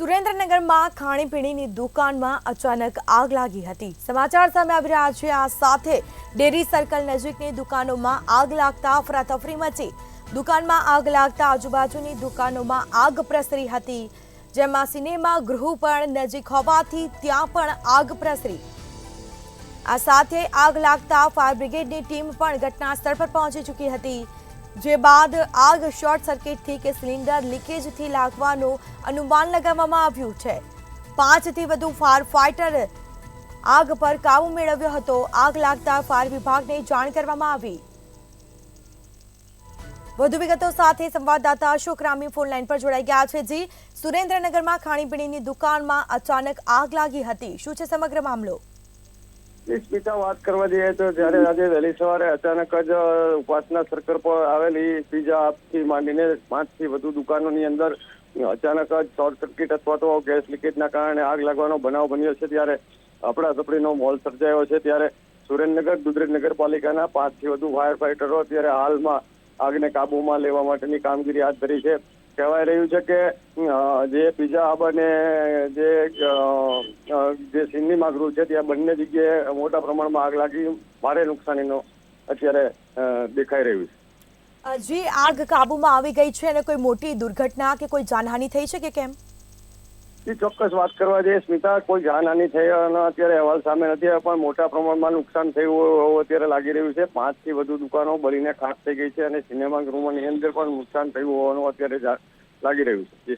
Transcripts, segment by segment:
સુરેન્દ્રનગરમાં ખાણીપીણીની દુકાનમાં અચાનક આગ લાગી હતી। સમાચાર સામે આવી રહ્યા છે। આ સાથે ડેરી સર્કલ નજીકની દુકાનોમાં આગ લાગતા અફરાતફરી મચી। દુકાનમાં આગ લાગતા આજુબાજુની દુકાનોમાં આગ પ્રસરી હતી, જેમાં સિનેમા ગૃહ પણ નજીક હોવાથી ત્યાં પણ આગ પ્રસરી। આ સાથે આગ લાગતા ફાયર બ્રિગેડની ટીમ પણ ઘટના સ્થળ પર પહોંચી ચૂકી હતી, જે બાદ આગ શોર્ટ સર્કિટથી કે સિલિન્ડર લીકેજથી લાગવાનું અનુમાન લગાવવામાં આવ્યું છે। 5 થી વધુ ફાયર ફાઇટર આગ પર કાબુ મેળવ્યો હતો। આગ લાગતા ફાયર વિભાગને જાણ કરવામાં આવી। વધુ વિગતો સાથે સંવાદદાતા અશોક રામી ફોન લાઈન પર જોડાઈ ગયા છે। જી, સુરેન્દ્રનગરમાં ખાણીપીણીની દુકાનમાં અચાનક આગ લાગી હતી, શું છે સમગ્ર મામલો? સ્મિતા, વાત કરવા જઈએ તો જ્યારે આજે વહેલી સવારે અચાનક જ ઉપાસના સર્કલ પર આવેલી પીઝા હબથી માંડીને 5 થી વધુ દુકાનોની અંદર અચાનક જ શોર્ટ સર્કિટ અથવા તો ગેસ લીકેજના કારણે આગ લાગવાનો બનાવ બન્યો છે। ત્યારે અફડાતફડીનો માહોલ સર્જાયો છે। ત્યારે સુરેન્દ્રનગર દુધરેજ નગરપાલિકાના 5 થી વધુ ફાયર ફાઇટરો અત્યારે હાલમાં આગને કાબુમાં લેવા માટેની કામગીરી હાથ ધરી છે। કહેવાય રહ્યું છે કે જે પીઝા હબ અને જે સિનેમા ગૃહ છે ત્યાં બંને જગ્યાએ મોટા પ્રમાણમાં આગ લાગી ભારે નુકસાનીનો અત્યારે દેખાઈ રહ્યું છે। જી, આગ કાબુમાં આવી ગઈ છે અને કોઈ મોટી દુર્ઘટના કે કોઈ જાનહાનિ થઈ છે કે કેમ? ચોક્કસ વાત કરવા જઈએ સ્મિતા, કોઈ જાનહાનિ થઈ અત્યારે અહેવાલ સામે નથી, પણ મોટા પ્રમાણમાં નુકસાન થયું એવું અત્યારે લાગી રહ્યું છે। 5 થી વધુ દુકાનો બળીને ખાખ થઈ ગઈ છે અને સિનેમા ગૃહની અંદર પણ નુકસાન થયું હોવાનું અત્યારે લાગી રહ્યું છે।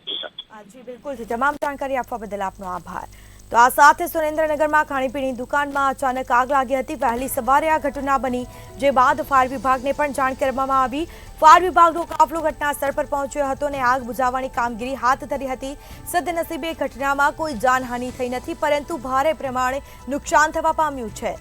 જી બિલકુલ, તમામ જાણકારી આપવા બદલ આપનો આભાર। તો આ સાથે સુરેન્દ્રનગરમાં ખાણીપીણી દુકાનમાં અચાનક આગ લાગી હતી। વહેલી સવારે આ ઘટના બની, જે બાદ ફાયર વિભાગને પણ જાણ કરવામાં આવી। ફાયર વિભાગનો કાફલો ઘટના સ્થળ પર પહોંચ્યો હતો અને આગ બુઝાવવાની કામગીરી હાથ ધરી હતી। સદનસીબે ઘટનામાં કોઈ જાનહાનિ થઈ નથી, પરંતુ ભારે પ્રમાણે નુકસાન થવા પામ્યું છે।